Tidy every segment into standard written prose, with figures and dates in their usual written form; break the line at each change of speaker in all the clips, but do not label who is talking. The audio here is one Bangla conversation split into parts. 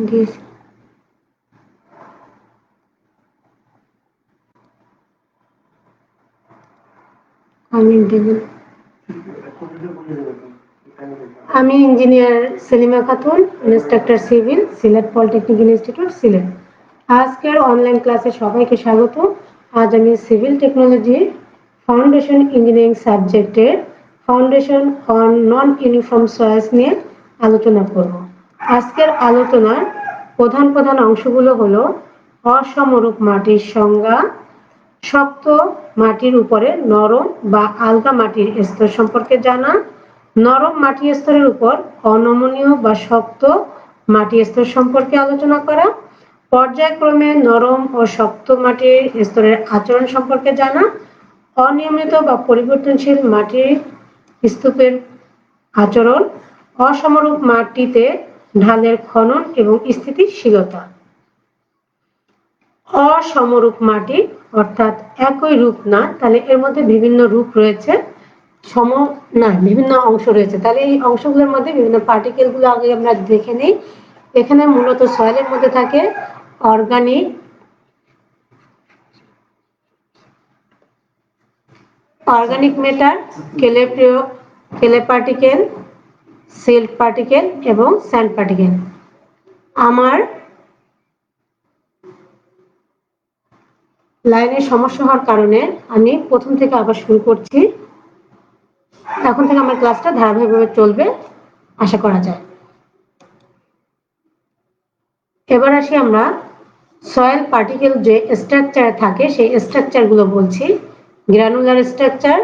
দিয়েছি। আমি engineer Selima Khatun, instructor civil, Sylhet polytechnic institute, Sylhet. আজকের অনলাইন ক্লাসে সবাইকে স্বাগত। আজ আমি সিভিল টেকনোলজি ফাউন্ডেশন ইঞ্জিনিয়ারিং সাবজেক্টের foundation on non uniform soil's নিয়ে আলোচনা করব। আজকের আলোচনার প্রধান প্রধান অংশগুলো হলো অসমরূপ মাটির সংজ্ঞা, শক্ত মাটির উপরে নরম বা আলগা মাটির স্তর সম্পর্কে জানা, নরম মাটির স্তরের উপর অনমনীয় বা শক্ত মাটির স্তর সম্পর্কে আলোচনা করা, পর্যায়ক্রমে নরম ও শক্ত মাটির স্তরের আচরণ সম্পর্কে জানা, অনিয়মিত বা পরিবর্তনশীল মাটির স্তূপের আচরণ, অসমরূপ মাটিতে ঢালের খনন এবং স্থিতিশীলতা। অসমরূপ মাটি অর্থাৎ একই রূপ না, তাহলে এর মধ্যে বিভিন্ন রূপ রয়েছে, বিভিন্ন অংশ রয়েছে। তাহলে এই অংশগুলোর মধ্যে বিভিন্ন পার্টিকেল গুলো আগে আমরা দেখে নিই। এখানে মূলত সয়েলের মধ্যে থাকে organic matter, clay particle, silt particle এবং স্যান্ড পার্টিকেল। আমার লাইনের সমস্যা হওয়ার কারণে আমি প্রথম থেকে আবার শুরু করছি। এখন থেকে আমার ক্লাসটা ধারাবাহিকভাবে চলবে আশা করা যায়। এবার আসি আমরা সয়েল পার্টিকেল যে স্ট্রাকচার থাকে সেই স্ট্রাকচার গুলো বলছি। গ্রানুলার স্ট্রাকচার,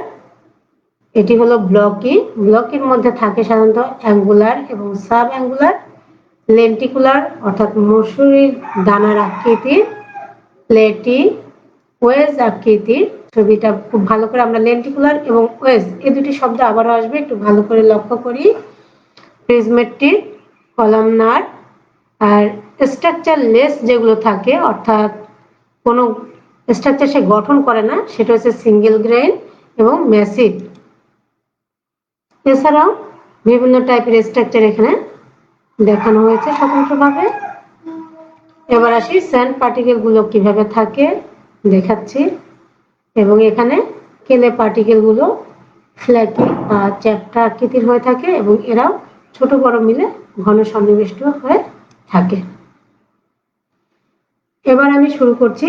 এটি হলো ব্লকি। ব্লকের মধ্যে থাকে সাধারণত অ্যাঙ্গুলার এবং সাব অ্যাঙ্গুলার, লেন্টিকুলার অর্থাৎ মসুরির দানার আকৃতির, প্লেটি, ওয়েজ আকৃতির। ছবিটা খুব ভালো করে আমরা লেন্টিকুলার এবং ওয়েজ এই দুটি শব্দ আবারও আসবে, একটু ভালো করে লক্ষ্য করি। Prismatic, columnar. আর স্ট্রাকচারলেস যেগুলো থাকে অর্থাৎ কোনো স্ট্রাকচার সে গঠন করে না, সেটা হচ্ছে সিঙ্গেল গ্রেইন এবং ম্যাসিভ। এছাড়াও বিভিন্ন টাইপের স্ট্রাকচার এখানে দেখানো হয়েছে স্বতন্ত্রভাবে। এবার আসি স্যান্ড পার্টিকেল গুলো কিভাবে থাকে দেখাচ্ছি। এবং এখানে ক্লে পার্টিকেল গুলো ফ্ল্যাকি বা চ্যাপ্টা আকৃতির হয়ে থাকে এবং এরাও ছোট বড় মিলে ঘন সন্নিবেষ্ট হয়ে থাকে। এবার আমি শুরু করছি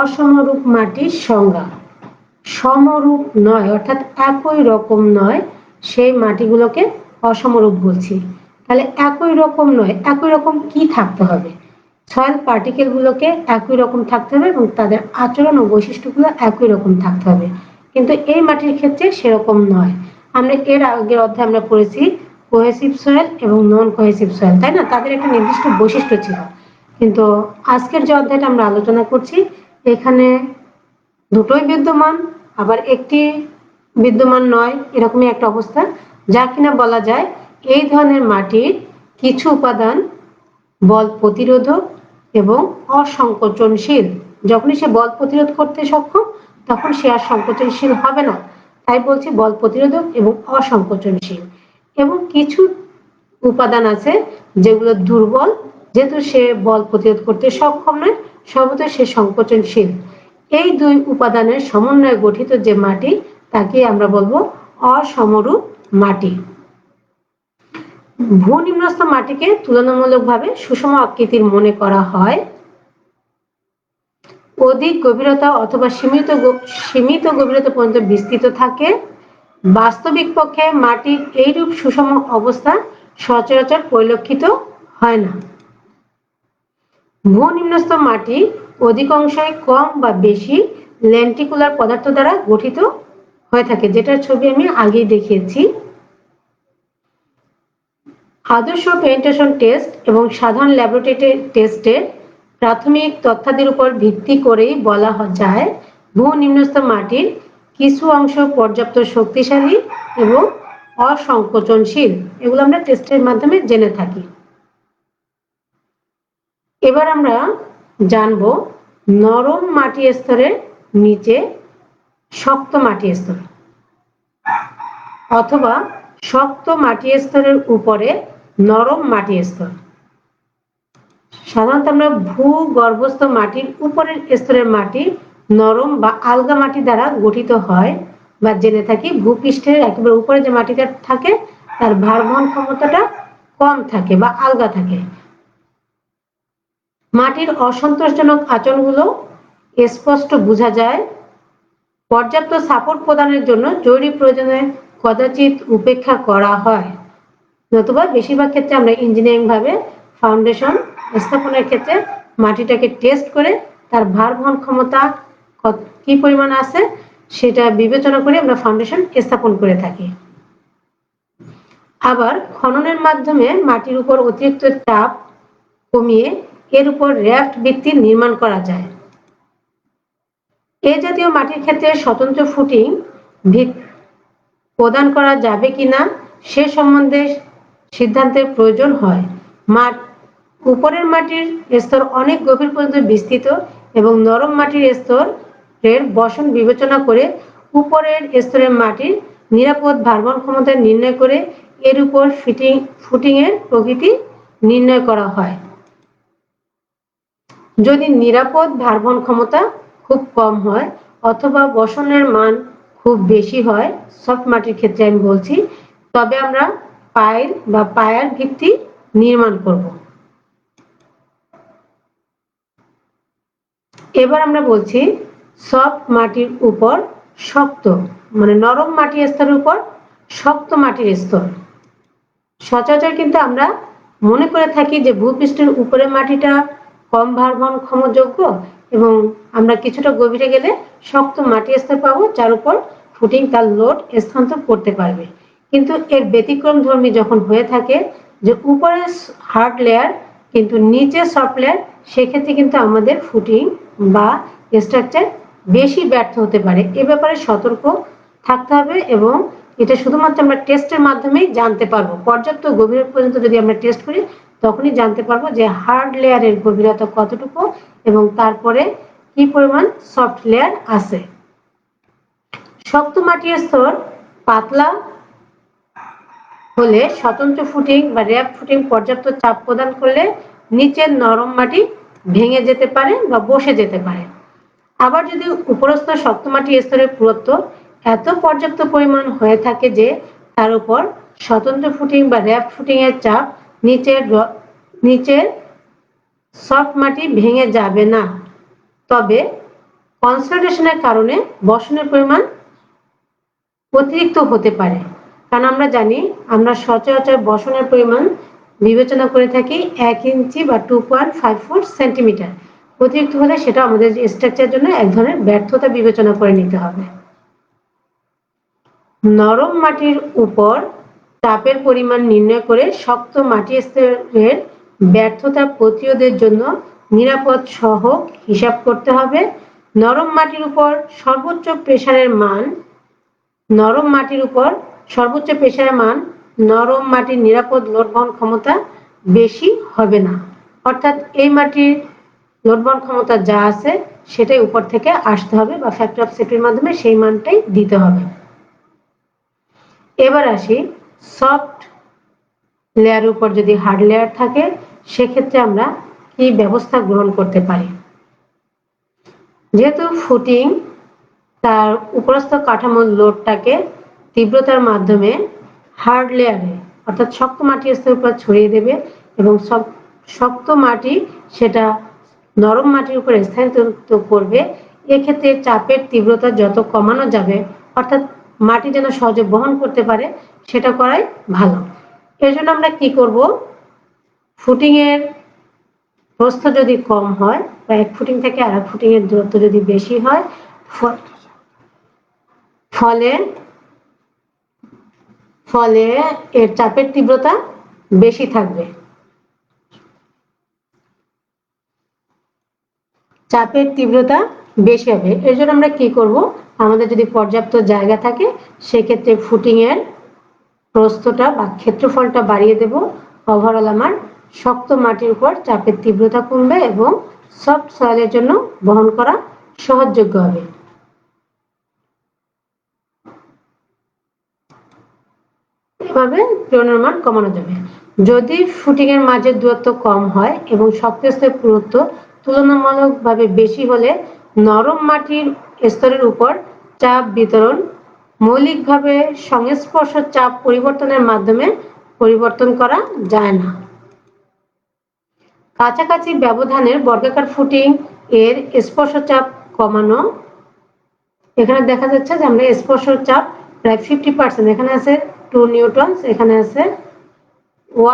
অসমরূপ মাটির সংজ্ঞা। সমরূপ নয় অর্থাৎ একই রকম নয়, সেই মাটিগুলোকে অসমরূপ বলছি। তাহলে একই রকম নয়, একই রকম কি থাকতে হবে? সয়েল পার্টিকেল গুলোকে একই রকম থাকতে হবে এবং তাদের আচরণ ও বৈশিষ্ট্যগুলো একই রকম থাকতে হবে, কিন্তু এই মাটির ক্ষেত্রে সেরকম নয়। আমরা এর আগের অধ্যায়ে আমরা পড়েছি কোহেসিভ সয়েল এবং নন কোহেসিভ সয়েল, তাই না? তাদের একটা নির্দিষ্ট বৈশিষ্ট্য ছিল। কিন্তু আজকের যে অধ্যায়টা আমরা আলোচনা করছি এখানে দুটোই বিদ্যমান, আবার একটি বিদ্যমান নয়, এরকমই একটা অবস্থা, যা কিনা বলা যায় এই ধরনের মাটির কিছু উপাদান বল প্রতিরোধক এবং অসংকোচনশীল। যখনই সে বল প্রতিরোধ করতে সক্ষম তখন সে আর সংকোচনশীল হবে না, তাই বলছি বল প্রতিরোধক এবং অসংকোচনশীল। এবং কিছু উপাদান আছে যেগুলো দুর্বল, যেহেতু সে বল প্রতিরোধ করতে সক্ষম নয়, সর্বতই সে সংকোচনশীল। এই দুই উপাদানের সমন্বয়ে গঠিত যে মাটি তাকে আমরা বলবো অসমরূপ মাটি। ভূনিম্নস্থ মাটিকে তুলনামূলকভাবে সুষম আকৃতির মনে করা হয়। অধিক গভীরতা অথবা সীমিত গভীরতা পর্যন্ত বিস্তৃত থাকে। বাস্তবিক পক্ষে মাটির এইরূপ সুষম অবস্থা সচরাচর পরিলক্ষিত হয় না। ভূনিম্নস্থ মাটি অধিকাংশই কম বা বেশি লেন্টিকুলার পদার্থ দ্বারা গঠিত হয়ে থাকে, যেটার ছবি আমি আগেই দেখিয়েছি। আদর্শ পেনিট্রেশন টেস্ট এবং সাধারণ ল্যাবরেটরি টেস্টের প্রাথমিক তথ্যাদির উপর ভিত্তি করেই বলা যায় ভূনিম্নস্থ মাটির কিছু অংশ পর্যাপ্ত শক্তিশালী এবং অসংকোচনশীল। এগুলো আমরা টেস্টের মাধ্যমে জেনে থাকি। এবার আমরা জানব নরম মাটি স্তরের নিচে শক্ত মাটি স্তর অথবা শক্ত মাটি স্তরের উপরে নরম মাটি স্তর। সাধারণত আমরা ভূগর্ভস্থ মাটির উপরের স্তরের মাটি নরম বা আলগা মাটি দ্বারা গঠিত হয় বা জেনে থাকি। ভূপৃষ্ঠের একেবারে উপরে যে মাটিটা থাকে তার ভার বহন ক্ষমতাটা কম থাকে বা আলগা থাকে। মাটির অসন্তোষজনক আচরণগুলো স্পষ্ট বোঝা যায়। পর্যাপ্ত সাপোর্ট প্রদানের জন্য জরুরি প্রয়োজনে কদাচিৎ উপেক্ষা করা হয়, নতুবা বেশিরভাগ ক্ষেত্রে আমরা ইঞ্জিনিয়ারিং ভাবে ফাউন্ডেশন স্থাপনের ক্ষেত্রে মাটিটাকে টেস্ট করে তার ভার বহন ক্ষমতা কি পরিমাণ আছে সেটা বিবেচনা করে আমরা ফাউন্ডেশন স্থাপন করে থাকি। আবার খননের মাধ্যমে মাটির উপর অতিরিক্ত চাপ কমিয়ে এর উপর র্যাফট ভিত্তি নির্মাণ করা যায়। এ জাতীয় মাটির ক্ষেত্রে স্বতন্ত্র ফুটিং ভিত প্রদান করা যাবে কিনা সে সম্বন্ধে সিদ্ধান্তের প্রয়োজন হয়। উপরের মাটির স্তর অনেক গভীর পর্যন্ত বিস্তৃত এবং নরম মাটির স্তরের বসন বিবেচনা করে উপরের স্তরের মাটির নিরাপদ ভারবহন ক্ষমতা নির্ণয় করে এর উপর ফুটিং এর প্রকৃতি নির্ণয় করা হয়। যদি নিরাপদ ভারবহন ক্ষমতা খুব কম হয় অথবা বসনের মান খুব বেশি হয়, সফট মাটির ক্ষেত্রে আমি বলছি, তবে আমরা পাইল বা পায়ার ভিত্তি নির্মাণ করব। এবার আমরা বলছি সফট মাটির উপর শক্ত, মানে নরম মাটির স্তরের উপর শক্ত মাটির স্তর। সচরাচর কিন্তু আমরা মনে করে থাকি যে ভূপৃষ্ঠের উপরের মাটিটা কম ভারবহন ক্ষমযোগ্য এবং আমরা কিছুটা গভীরে গেলে শক্ত মাটির স্তর পাবো যার উপর ফুটিং তার লোড স্থানান্তর করতে পারবে। কিন্তু এর ব্যতিক্রম ধর্মী যখন হয়ে থাকে যে উপরে হার্ড লেয়ার কিন্তু নিচে সফট লেয়ার, সেক্ষেত্রে কিন্তু আমাদের ফুটিং বা স্ট্রাকচার বেশি ব্যর্থ হতে পারে। এ ব্যাপারে সতর্ক থাকতে হবে এবং এটা শুধুমাত্র আমরা টেস্টের মাধ্যমেই জানতে পারবো। পর্যাপ্ত গভীরতা পর্যন্ত যদি আমরা টেস্ট করি তখনই জানতে পারবো যে হার্ড লেয়ারের গভীরতা কতটুকু এবং তারপরে কি পরিমাণ সফট লেয়ার আছে। শক্ত মাটির স্তর পাতলা হলে স্বতন্ত্র ফুটিং বা র্যাপ ফুটিং পর্যাপ্ত চাপ প্রদান করলে নিচের নরম মাটি ভেঙে যেতে পারে বা বসে যেতে পারে। আবার যদি উপরস্থ শক্ত মাটির স্তরের পুরুত্ব এত পর্যাপ্ত পরিমাণ হয়ে থাকে যে তার উপর স্বতন্ত্র ফুটিং বা র্যাপ ফুটিং এর চাপ নিচের সফট মাটি ভেঙে যাবে না, তবে কনসোলিডেশনের কারণে বসনের পরিমাণ অতিরিক্ত হতে পারে। কারণ আমরা জানি আমরা সচরাচর বসনের পরিমাণ বিবেচনা করে থাকি 1 ইঞ্চি বা 2.54 সেন্টিমিটার। অতিরিক্ত হলে সেটা আমাদের স্ট্রাকচারের জন্য এক ধরনের ব্যর্থতা বিবেচনা করে নিতে হবে। নরম মাটির উপর চাপের পরিমাণ নির্ণয় করে শক্ত মাটির স্তরের ব্যর্থতা প্রতিরোধের জন্য নিরাপদ সহগ হিসাব করতে হবে। নরম মাটির উপর সর্বোচ্চ প্রেসারের মান নরম মাটির নিরাপদ লোড বহন ক্ষমতা বেশি হবে না, অর্থাৎ এই মাটির লোড বহন ক্ষমতা যা আছে সেটাই উপর থেকে আসতে হবে বা ফ্যাক্টর অফ সেফটির মাধ্যমে সেই মানটাই দিতে হবে। এবার আসি সফট লেয়ারের উপর যদি হার্ড লেয়ার থাকে সেক্ষেত্রে আমরা কি ব্যবস্থা গ্রহণ করতে পারি। যেহেতু ফুটিং তার উপরস্থ কাঠামোর লোডটাকে তীব্রতার মাধ্যমে হার্ড লেয়ারে অর্থাৎ শক্ত মাটির স্তরের উপর ছড়িয়ে দেবে এবং শক্ত মাটি সেটা নরম মাটির উপর স্থানান্তরিত করবে। এক্ষেত্রে চাপের তীব্রতা যত কমানো যাবে অর্থাৎ মাটি যেন সহজে বহন করতে পারে সেটা করাই ভালো। এর জন্য আমরা কি করব, ফুটিং এর প্রস্থ যদি কম হয় বা এক ফুটিং থেকে আরেক ফুটিং এর দূরত্ব যদি বেশি হয় ফলে এর চাপের তীব্রতা বেশি থাকবে। চাপের তীব্রতা বেশি হবে। এর জন্য আমরা কি করব, আমাদের যদি পর্যাপ্ত জায়গা থাকে সেক্ষেত্রে ফুটিং এর প্রস্থটা বা ক্ষেত্রফলটা বাড়িয়ে দেব। ওভারঅল আমার শক্ত মাটির উপর চাপের তীব্রতা কমবে এবং সফট সয়েলের জন্য বহন করা সহজযোগ্য হবে। ভাবে পীড়নের মান কমানো যাবে। যদি ফুটিং এর মাঝে দূরত্ব কম হয় এবং শক্ত স্তরের পুরুত্ব তুলনামূলকভাবে বেশি হলে নরম মাটির স্তরের উপর চাপ বিতরণ মৌলিকভাবে সংস্পর্শ চাপ পরিবর্তনের মাধ্যমে পরিবর্তন করা যায় না। কাছাকাছি ব্যবধানের বর্গাকার ফুটিং এর স্পর্শ চাপ কমানো। এখানে দেখা যাচ্ছে যে আমরা স্পর্শ চাপ প্রায় 50%, এখানে আছে 2 নিউটন, এখানে আছে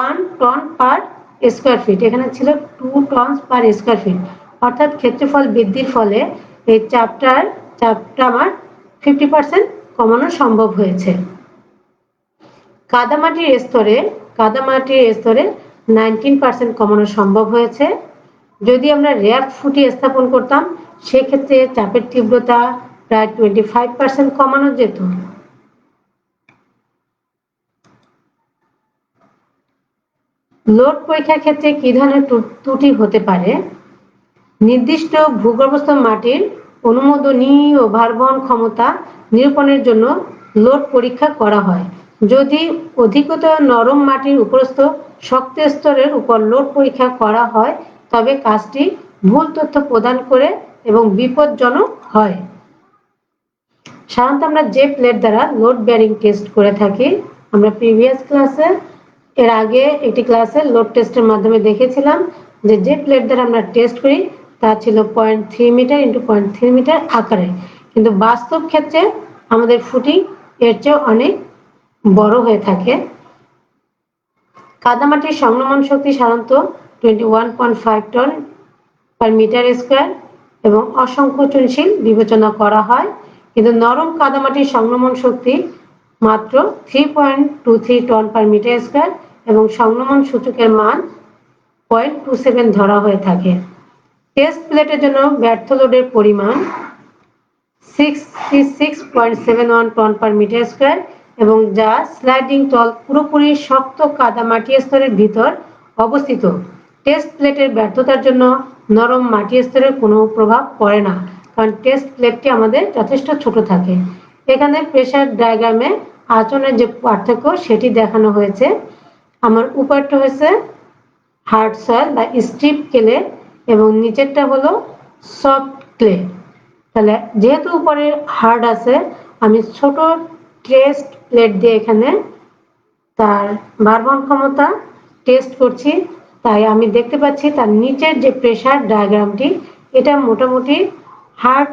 1 টন পার স্কয়ার ফিট, এখানে ছিল 2 টন পার স্কয়ার ফিট, অর্থাৎ ক্ষেত্রফল বৃদ্ধির ফলে এই চাপটা আমার 50% কমানো সম্ভব হয়েছে। কাদামাটির স্তরে 19% কমানো সম্ভব হয়েছে। যদি আমরা র্যাপ ফুটি স্থাপন করতাম সেক্ষেত্রে চাপের তীব্রতা প্রায় 25% কমানো যেত। লোড পরীক্ষার ক্ষেত্রে কি ধরনের ত্রুটি হতে পারে? নির্দিষ্ট ভূগর্ভস্থ মাটির অনুমোদনীয় ভারবহন ক্ষমতা নিরূপণের জন্য লোড পরীক্ষা করা হয়। যদি অধিকতর নরম মাটির উপরস্থ শক্ত স্তরের উপর লোড পরীক্ষা করা হয় তবে কাজটি ভুল তথ্য প্রদান করে এবং বিপজ্জনক হয়। সাধারণত আমরা যে প্লেট দ্বারা লোড বেয়ারিং টেস্ট করে থাকি, আমরা প্রিভিয়াস ক্লাসে এর আগে একটি ক্লাসে লোড টেস্টের মাধ্যমে দেখেছিলাম যে প্লেট দ্বারা আমরা টেস্ট করি তা ছিল 0.3 মিটার ইন্টু 0.3 মিটার আকারে, কিন্তু বাস্তব ক্ষেত্রে আমাদের ফুটিং এর চেয়ে অনেক বড় হয়ে থাকে। কাদামাটির সংলগ্ন শক্তি সাধারণত 21.5 টন পার মিটার স্কয়ার এবং অসংকোচনশীল বিবেচনা করা হয়, কিন্তু নরম কাদামাটির সংলগ্ন শক্তি মাত্র 3.23 টন পার মিটার স্কয়ার এবং সংলগ্ন সূচকের মান 0.27 ধরা হয়ে থাকে। টেস্ট প্লেটের জন্য ব্যর্থ লোডের পরিমাণ 66.71 টন পার মিটার স্কয়ার এবং যা স্লাইডিং তল পুরোপুরি শক্ত কাদামাটি স্তরের ভিতর অবস্থিত। টেস্ট প্লেটের ব্যর্থতার জন্য নরম মাটি স্তরের কোনো প্রভাব পড়ে না, কারণ টেস্ট প্লেটটি আমাদের যথেষ্ট ছোট থাকে। এখানে প্রেসার ডায়াগ্রামে আচরণের যে পার্থক্য সেটি দেখানো হয়েছে। আমার উপরটা হয়েছে হার্ড সয়েল বা স্টিপ ক্লে এবং নিচেরটা হলো সফট ক্লে। তাহলে যেহেতু উপরে হার্ড আছে, আমি ছোট টেস্ট প্লেট দিয়ে এখানে তার ভারবহন ক্ষমতা টেস্ট করছি, তাই আমি দেখতে পাচ্ছি তার নিচের যে প্রেসার ডায়াগ্রামটি এটা মোটামুটি হার্ড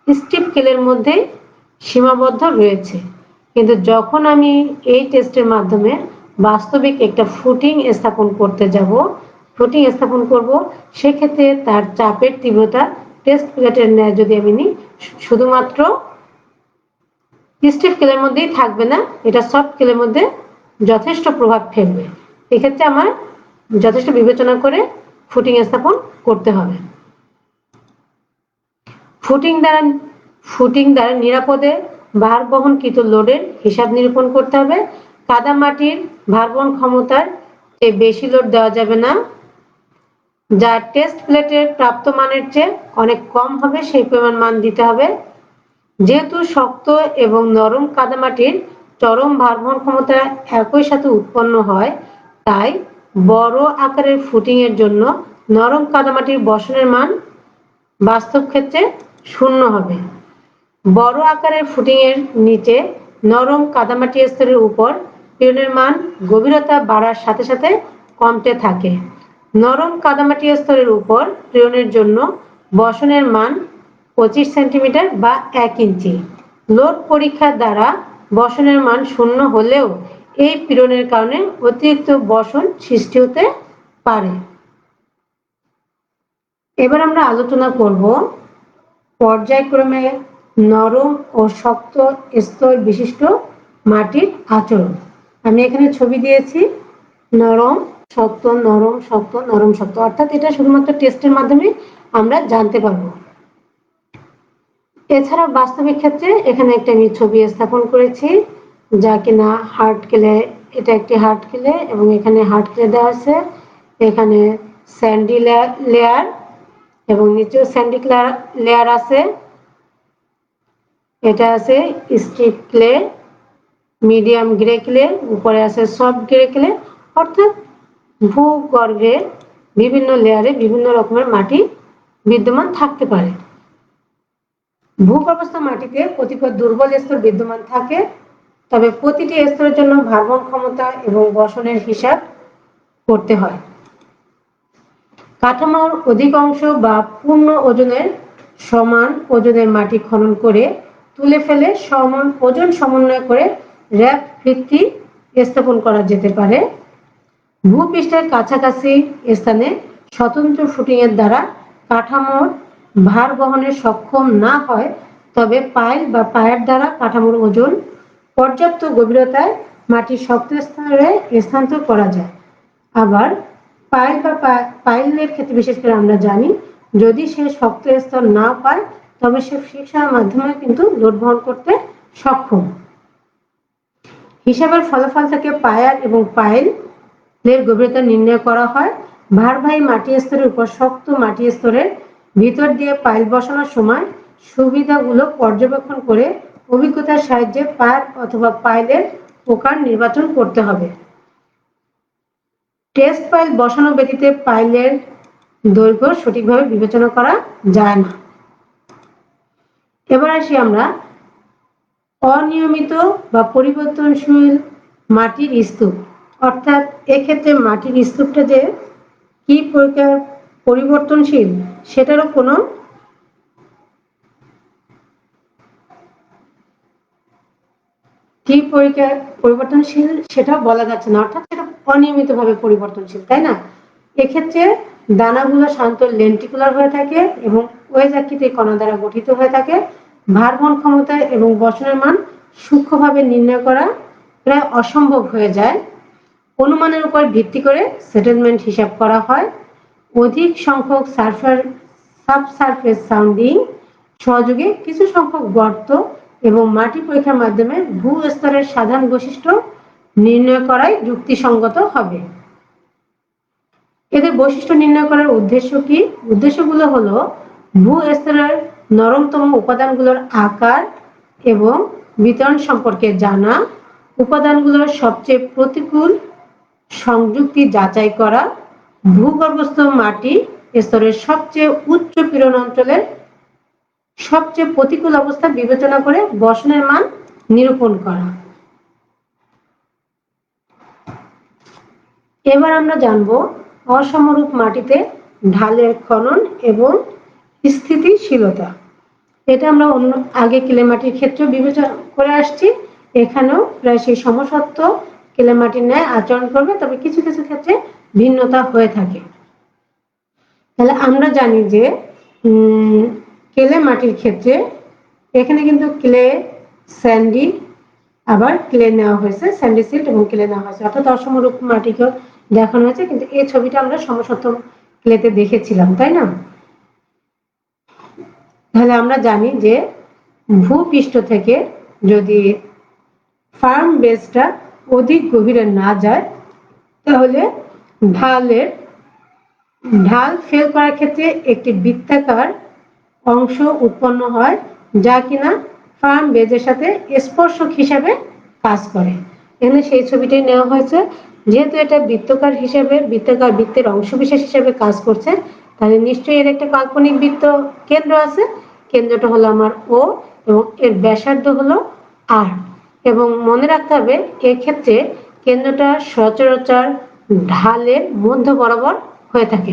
স্টিপ ক্লের মধ্যে সীমাবদ্ধ রয়েছে। কিন্তু যখন আমি এই টেস্টের মাধ্যমে বাস্তবিক একটা ফুটিং স্থাপন করব সেক্ষেত্রে তার চাপের তীব্রতা টেস্ট প্লেটের ন্যায় যদি আমি নিই শুধুমাত্র স্টিফ ক্লের মধ্যেই থাকবে না, এটা সফট ক্লের মধ্যে যথেষ্ট প্রভাব ফেলবে। এক্ষেত্রে আমার যথেষ্ট বিবেচনা করে ফুটিং স্থাপন করতে হবে। ফুটিং দ্বারা নিরাপদে ভার বহনকৃত লোডের হিসাব নিরূপণ করতে হবে। কাদামাটির ভারবহন ক্ষমতার চেয়ে বেশি লোড দেওয়া যাবে না, যা টেস্ট প্লেটের প্রাপ্ত মানের চেয়ে অনেক কম হবে সেই পরিমাণ মান দিতে হবে। যেহেতু শক্ত এবং নরম কাদামাটির চরম ভারবহন ক্ষমতা একই সাথে উৎপন্ন হয়, তাই বড় আকারের ফুটিং এর জন্য নরম কাদামাটির বসনের মান বাস্তব ক্ষেত্রে 0 হবে। বড় আকারের ফুটিং এর নিচে নরম কাদামাটি স্তরের উপর পীড়নের মান গভীরতা বাড়ার সাথে সাথে কমতে থাকে। নরম কাদামাটি স্তরের উপর পীড়নের জন্য বসনের মান 25 সেন্টিমিটার বা 1 ইঞ্চি। লোড পরীক্ষার দ্বারা বসনের মান 0 হলেও এই পীড়নের কারণে অতিরিক্ত বসন সৃষ্টি হতে পারে। এবার আমরা আলোচনা করব পর্যায়ক্রমে নরম ও শক্ত স্তর বিশিষ্ট মাটির আচরণ। আমি এখানে ছবি দিয়েছি নরম শক্ত নরম শক্ত নরম শক্ত, অর্থাৎ এটা শুধুমাত্র টেস্টের মাধ্যমে আমরা জানতে পারবো। এছাড়া বাস্তবিক ক্ষেত্রে এখানে একটা আমি ছবি স্থাপন করেছি যা কিনা হার্ড ক্লে, এটা একটি হার্ড ক্লে এবং এখানে হার্ড ক্লে দেওয়া আছে, এখানে স্যান্ডি লেয়ার এবং নিচেও স্যান্ডি লেয়ার আছে, এটা আছে steep clay medium grey clay, উপরে আছে সফট গ্রে ক্লে, অর্থাৎ ভূগর্ভের বিভিন্ন লেয়ারে বিভিন্ন রকমের মাটি বিদ্যমান থাকতে পারে। ভূগর্ভস্থ মাটিতে কতিপয় দুর্বল স্তর বিদ্যমান থাকে, তবে প্রতিটি স্তরের জন্য ভারবহন ক্ষমতা এবং বসনের হিসাব করতে হয়। কাঠামোর অধিকাংশ বা পূর্ণ ওজনের সমান ওজনের মাটি খনন করে তুলে ফেলে সমান ওজন সমন্বয় করে র্যাপ ভিত্তি স্থাপন করা যেতে পারে। ভূপৃষ্ঠের কাছাকাছি স্থানে স্বতন্ত্র ফুটিং এর দ্বারা কাঠামোর ভার বহনে সক্ষম না হয়, তবে পাইল বা পায়ের দ্বারা কাঠামোর ওজন পর্যাপ্ত গভীরতায় মাটির শক্ত স্তরে স্থানান্তর করা যায়। আবার পাইল বা পাইলের ক্ষেত্রে বিশেষ করে আমরা জানি, যদি সে শক্ত স্তর না পায় তবে সে ফ্রিকশনের মাধ্যমে কিন্তু লোড বহন করতে সক্ষম। হিসাবের ফলাফল থেকে পায়ার এবং পাইলের গভীরতা নির্ণয় করা হয়। ভারবাহী মাটি স্তরের উপর শক্ত মাটি স্তরের ভিতর দিয়ে পাইল বসানোর সময় সুবিধাগুলো পর্যবেক্ষণ করে অভিজ্ঞতার সাহায্যে পায়ার অথবা পাইলের প্রকার নির্বাচন করতে হবে। টেস্ট পাইল বসানো ব্যতীত পাইলের দৈর্ঘ্য সঠিকভাবে বিবেচনা করা যায় না। এবার আসি আমরা অনিয়মিত বা পরিবর্তনশীল মাটির স্তূপ, অর্থাৎ এক্ষেত্রে মাটির স্তূপটা যে কি প্রকার পরিবর্তনশীল সেটারও কোনো কি পরিবর্তনশীল সেটা বলা যাচ্ছে না, অর্থাৎ সেটা অনিয়মিতভাবে পরিবর্তনশীল, তাই না? এক্ষেত্রে দানাগুলো সাধারণত লেন্টিকুলার হয়ে থাকে এবং ওয়েজ আকৃতির কণা দ্বারা গঠিত হয়ে থাকে। ভারবহন ক্ষমতা এবং বসনের মান সূক্ষ্মভাবে নির্ণয় করা প্রায় অসম্ভব হয়ে যায়। অনুমানের উপর ভিত্তি করে সেটেলমেন্ট হিসাব করা হয়। অধিক সংখ্যক সাবসারফেস সাউন্ডিং সহযোগে কিছু সংখ্যক গর্ত এবং মাটি পরীক্ষার মাধ্যমে ভূস্তরের সাধারণ বৈশিষ্ট্য নির্ণয় করাই যুক্তিসঙ্গত হবে। এদের বৈশিষ্ট্য নির্ণয় করার উদ্দেশ্য কি? উদ্দেশ্যগুলো হলো ভূস্তরের নরমতম উপাদানগুলোর আকার এবং বিতরণ সম্পর্কে জানা, উপাদানগুলোর সবচেয়ে প্রতিকূল সংযুক্তি যাচাই করা, ভূগর্ভস্থ মাটি স্তরের সবচেয়ে উচ্চ পীড়ন অঞ্চলের সবচেয়ে প্রতিকূল অবস্থা বিবেচনা করে বসনের মান নিরূপণ করা। এবার আমরা জানব অসমরূপ মাটিতে ঢালের খনন এবং স্থিতিশীলতা। এটা আমরা আগে ক্লে মাটির ক্ষেত্রে বিবেচনা করে আসছি, এখানেও প্রায় সেই সমসত্ব ক্লে মাটির ন্যায় আচরণ করবে, তবে কিছু কিছু ক্ষেত্রে ভিন্নতা হয়ে থাকে। তাহলে আমরা জানি যে ক্লে মাটির ক্ষেত্রে এখানে কিন্তু ক্লে, স্যান্ডি, আবার ক্লে নেওয়া হয়েছে, স্যান্ডি সিল্ট এবং ক্লে নেওয়া হয়েছে, অর্থাৎ অসমরূপ মাটিকেও দেখানো হয়েছে, কিন্তু এই ছবিটা আমরা সমসত্ব ক্লেতে দেখেছিলাম, তাই না? তাহলে আমরা জানি যে ভূপৃষ্ঠ থেকে যদি ফার্ম বেসটা অধিক গভীরে না যায়, তাহলে ঢাল ফেল করার ক্ষেত্রে একটি বৃত্তাকার অংশ উৎপন্ন হয়, যা কিনা ফার্ম বেজের সাথে স্পর্শক হিসাবে কাজ করে। এখানে সেই ছবিটাই নেওয়া হয়েছে। যেহেতু এটা বৃত্তের অংশবিশেষ হিসেবে কাজ করছে, তাহলে নিশ্চয়ই এর একটা কাল্পনিক বৃত্ত কেন্দ্র আছে। কেন্দ্রটা হলো আমার ও এবং এর ব্যাসার্ধ হলো আর। এবং মনে রাখতে হবে এক্ষেত্রে কেন্দ্রটা সচরাচর ঢালের মধ্য বরাবর হয়ে থাকে।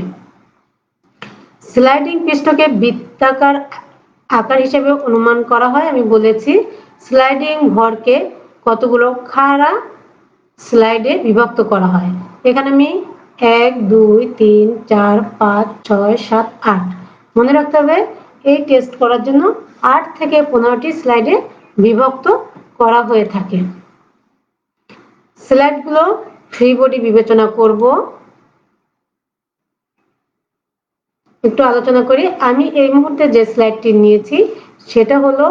স্লাইডিং পৃষ্ঠকে বৃত্তাকার আকার হিসেবে অনুমান করা হয়। আমি বলেছি স্লাইডিং ভরকে কতগুলো খাড়া স্লাইডে বিভক্ত করা হয়। এখানে আমি 1 2 3 4 5 6 7 8 মনে রাখতে হবে। এই টেস্ট করার জন্য 8 থেকে 15টি স্লাইডে বিভক্ত করা হয়ে থাকে। স্লাইডগুলো ফ্রি বডি বিবেচনা করব। একটু আলোচনা করি। আমি এই মুহূর্তে যে স্লাইডটি নিয়েছি সেটা হলো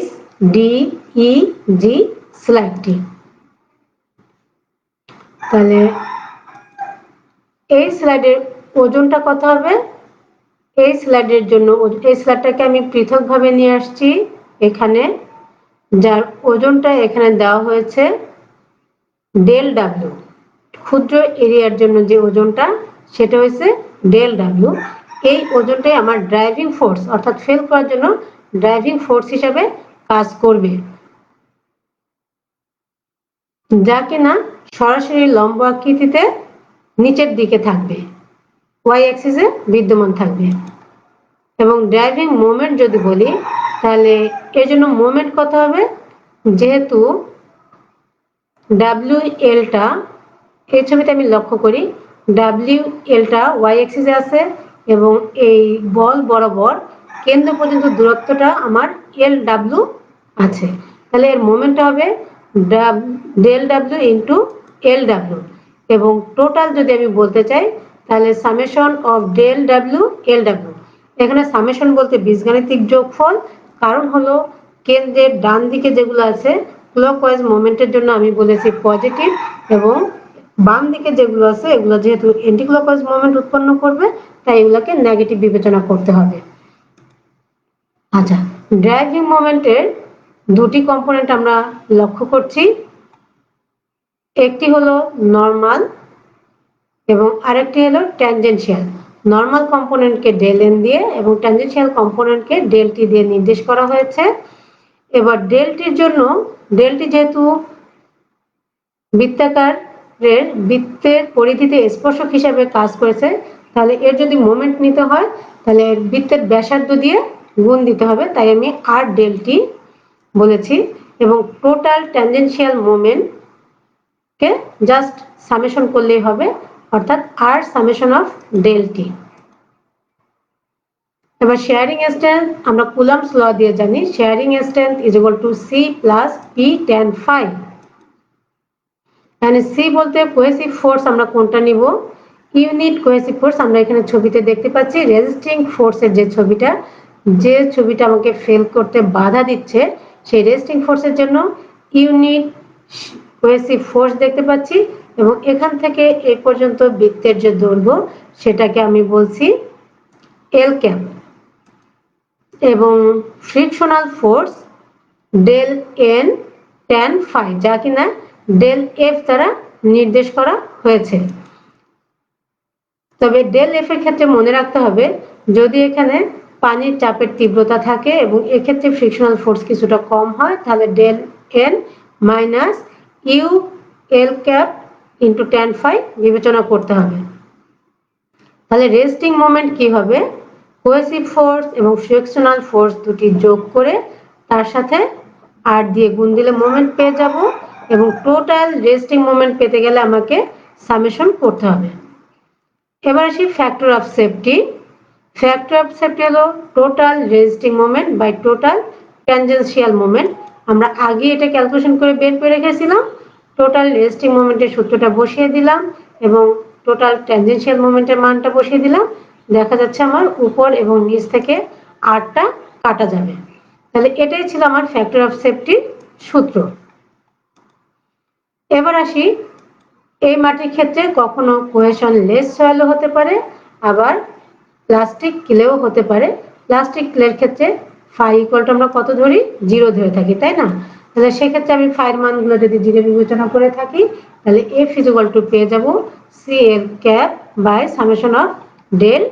HDEG স্লাইডটি। তাহলে এই স্লাইডের ওজনটা কত হবে? এই স্লাইডের জন্য এই স্লাইডটাকে আমি পৃথকভাবে নিয়ে আসছি এখানে, যার ওজনটা এখানে দেওয়া হয়েছে ডেল ডাব্লিউ। ক্ষুদ্র এরিয়ার জন্য যে ওজনটা সেটা হচ্ছে ডেল ডাব্লিউ। এই ওজনটাই আমার ড্রাইভিং ফোর্স অর্থাৎ ফেল করার জন্য ড্রাইভিং ফোর্স হিসাবে কাজ করবে, যা কিনা সরাসরি লম্ব আকৃতিতে নিচের দিকে থাকবে, ওয়াই অ্যাক্সিসে বিদ্যমান থাকবে। এবং ড্রাইভিং মোমেন্ট যদি বলি তাহলে এর জন্য মোমেন্ট কত হবে, যেহেতু ডাব্লিউ এলটা এই ছবিতে আমি লক্ষ্য করি ডাব্লিউ এলটা ওয়াই অ্যাক্সিসে আছে এবং এই বল বরাবর কেন্দ্র পর্যন্ত দূরত্বটা আমার এল ডাব্লিউ আছে, তাহলে এর মোমেন্টটা হবে del W into L W. এবং টোটাল যদি আমি বলতে চাই তাহলে summation of del W L W. এখানে সামেশন বলতে বীজগাণিতিক যোগফল, কারণ হলো কেন্দ্রের ডান দিকে যেগুলো আছে ক্লকওয়াইজ মোমেন্টের জন্য আমি বলেছি পজিটিভ, এবং বাম দিকে যেগুলো আছে এগুলো যেহেতু অ্যান্টি ক্লকওয়াইজ মোমেন্ট উৎপন্ন করবে তাই এগুলোকে নেগেটিভ বিবেচনা করতে হবে। আচ্ছা, ড্রাইভিং মোমেন্টের দুটি কম্পোনেন্ট আমরা লক্ষ্য করছি, একটি হলো নরমাল এবং আরেকটি হলো ট্যানজেনশিয়াল। নরমাল কম্পোনেন্টকে ডেল এন দিয়ে এবং ট্যানজেনশিয়াল কম্পোনেন্টকে ডেল টি দিয়ে নির্দেশ করা হয়েছে। এবার ডেলটির জন্য ডেলটি যেহেতু বৃত্তাকারের বৃত্তের পরিধিতে স্পর্শক হিসাবে কাজ করেছে, তাহলে এর যদি মোমেন্ট নিতে হয় তাহলে বৃত্তের ব্যাসার্ধ দিয়ে গুণ দিতে হবে, তাই আমি আর ডেলটি বলেছি। এবং টোটাল ট্যানজেনশিয়াল মোমেন্ট কে জাস্ট সামেশন করলেই হবে, অর্থাৎ আর সামেশন অফ ডেলটি। এবার শেয়ারিং স্ট্রেংথ আমরা কুলম্বস ল দিয়ে জানি, shearing strength is equal to C plus P tan phi. এখানে সি বলতে কোহেসিভ ফোর্স আমরা কোনটা নিব, ইউনিট কোহেসিভ ফোর্স আমরা এখানে ছবিতে দেখতে পাচ্ছি রেজিস্টিং ফোর্সের যে ছবিটা আমাকে ফেল করতে বাধা দিচ্ছে সেই রেজিস্টিং ফোর্সের জন্য ইউনিট কোহেসিভ ফোর্স দেখতে পাচ্ছি। এবং এখান থেকে এই পর্যন্ত বৃত্তের যে দৈর্ঘ্য সেটাকে আমি বলছি এল ক্যাপ। এবং frictional force del N tan phi, যা কিনা ডেল এফ দ্বারা নির্দেশ করা হয়েছে। তবে ডেল এফ এর ক্ষেত্রে মনে রাখতে হবে যদি এখানে পানির চাপের তীব্রতা থাকে এবং এক্ষেত্রে ফ্রিকশনাল ফোর্স কিছুটা কম হয় তাহলে del N minus U L cap into tan phi বিবেচনা করতে হবে। তাহলে রেস্টিং মোমেন্ট কি হবে, কোহেসিভ ফোর্স এবং ফ্রিকশনাল ফোর্স দুটি যোগ করে তার সাথে আর দিয়ে গুণ দিলে মোমেন্ট পেয়ে যাব, এবং টোটাল রেস্টিং মোমেন্ট পেতে গেলে আমাকে সামেশন করতে হবে। এবার আসি factor of safety. Factor of safety হলো total resisting moment by total tangential moment. আমরা আগে এটা ক্যালকুলেশন করে বের করে রেখেছিলাম, টোটাল রেজিস্টিং মোমেন্টের সূত্রটা বসিয়ে দিলাম এবং টোটাল ট্যানজেনশিয়াল মোমেন্টের মানটা বসিয়ে দিলাম। দেখা যাচ্ছে আমার উপর এবং নিচ থেকে আরটা কাটা যাবে। তাহলে এটাই ছিল আমার ফ্যাক্টর অফ সেফটির সূত্র। এবার আসি এই মাটির ক্ষেত্রে কখনো কোহেশন লেস সয়েলও হতে পারে, আবার প্লাস্টিক ক্লেও হতে পারে। প্লাস্টিক ক্লের ক্ষেত্রে ফাই ইকুয়ালটা আমরা কত ধরি, 0 ধরে থাকি, তাই না? তাহলে সেক্ষেত্রে আমি ফাইয়ের মানগুলো যদি 0 বিবেচনা করে থাকি তাহলে এফ ইজ ইকুয়াল টু পেয়ে যাব C L cap by summation of del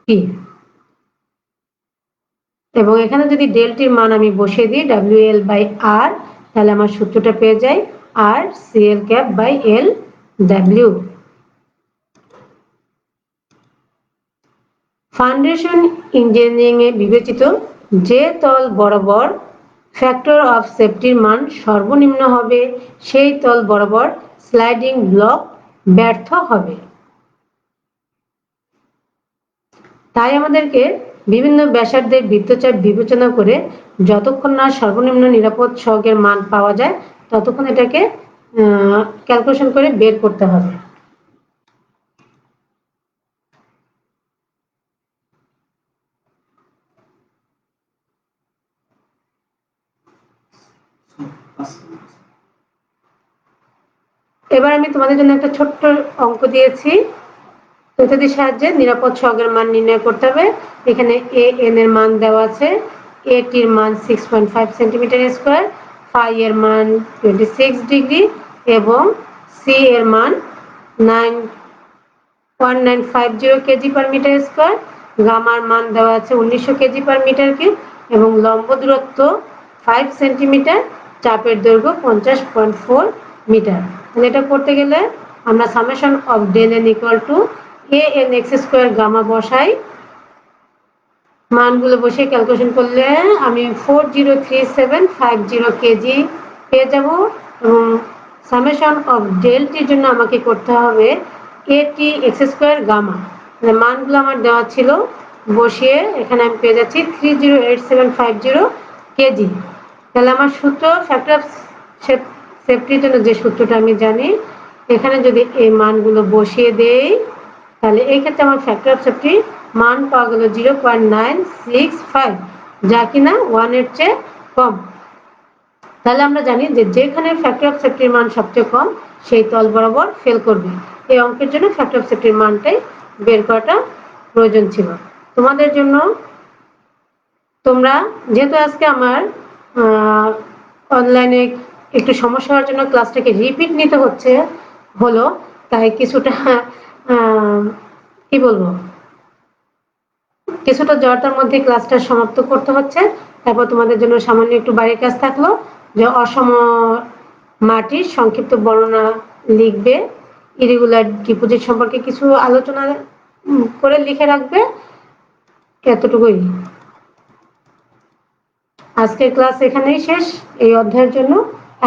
T. এবং এখানে যদি ডেল টির মান আমি বসিয়ে দিই ডাব্লিউ এল বাই আর, তাহলে আমার সূত্রটা পেয়ে যাই আর C L cap by L W. Foundation engineering এ বিবেচিত যে তল বরাবর ফ্যাক্টর অফ সেফটির মান সর্বনিম্ন হবে সেই তল বরাবর স্লাইডিং ব্লক ব্যর্থ হবে। তাই আমাদেরকে বিভিন্ন ব্যাসার্ধের বৃত্তচাপ বিবেচনা করে যতক্ষণ না সর্বনিম্ন নিরাপদ সহগের মান পাওয়া যায় ততক্ষণ এটাকে ক্যালকুলেশন করে বের করতে হবে। এবার আমি তোমাদের জন্য একটা ছোট্ট অঙ্ক দিয়েছি, পদ্ধতির সাহায্যে নিরাপদ সহগের মান নির্ণয় করতে হবে। এখানে এ এন এর মান দেওয়া আছে, এ টির মান 6.5 সেন্টিমিটার স্কয়ার, ফাই এর মান 26 ডিগ্রি এবং সি এর মান 1950 কেজি পার মিটার স্কয়ার, গামার মান দেওয়া আছে 1900 কেজি পার মিটার কিউব এবং লম্ব দূরত্ব 5 সেন্টিমিটার, চাপের দৈর্ঘ্য 50.4 মিটার। তাহলে এটা করতে গেলে আমরা summation of del N equal to A N X square gamma বসাই, মানগুলো বসে ক্যালকুলেশন করলে আমি 403750 কেজি পেয়ে যাব এবং সামেশন অফ ডেল টির জন্য আমাকে করতে হবে এটি এক্স স্কয়ার গামা, মানগুলো আমার দেওয়া ছিল, বসিয়ে এখানে আমি পেয়ে যাচ্ছি 308750 কেজি। তাহলে আমার সূত্র ফ্যাক্টর অফ সেফটির জন্য যে সূত্রটা আমি জানি, এখানে যদি এই মানগুলো বসিয়ে দেই তাহলে এই ক্ষেত্রে আমার ফ্যাক্টর অফ সেফটি মান পাওয়া গেল 0.965, যা কিনা 1 এর চেয়ে কম। তাহলে আমরা জানি যে যেখানে ফ্যাক্টর অফ সেফটির মান সবচেয়ে কম সেই তল বরাবর ফেল করবে। এই অঙ্কের জন্য ফ্যাক্টর অফ সেফটির মানটাই বের করাটা প্রয়োজন ছিল তোমাদের জন্য। তোমরা যেহেতু আজকে আমার অনলাইনে একটু সমস্যা হওয়ার জন্য ক্লাসটাকে রিপিট নিতে হলো, তাই কিছুটা কি বলবো, কিছুটা জড়তার মধ্যে ক্লাসটা সমাপ্ত করতে হচ্ছে। তারপর তোমাদের জন্য সামান্য একটু বাড়ির কাজ থাকলো যে অসম মাটির সংক্ষিপ্ত বর্ণনা লিখবে, ইরেগুলার ডিপোজিট সম্পর্কে কিছু আলোচনা করে লিখে রাখবে, এতটুকুই। আজকের ক্লাস এখানেই শেষ এই অধ্যায়ের জন্য।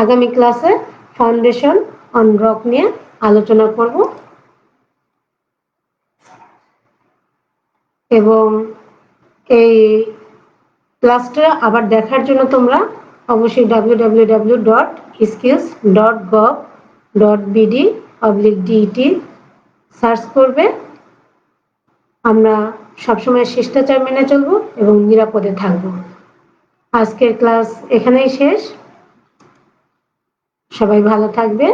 আগামী ক্লাসে ফাউন্ডেশন অন রক নিয়ে আলোচনা করব এবং এই ক্লাসটা আবার দেখার জন্য তোমরা অবশ্যই www.skills.gov.bd/det সার্চ করবে। আমরা সবসময় শিষ্টাচার মেনে চলবো এবং নিরাপদে থাকবো। আজকের ক্লাস এখানেই শেষ, সবাই ভালো থাকবে।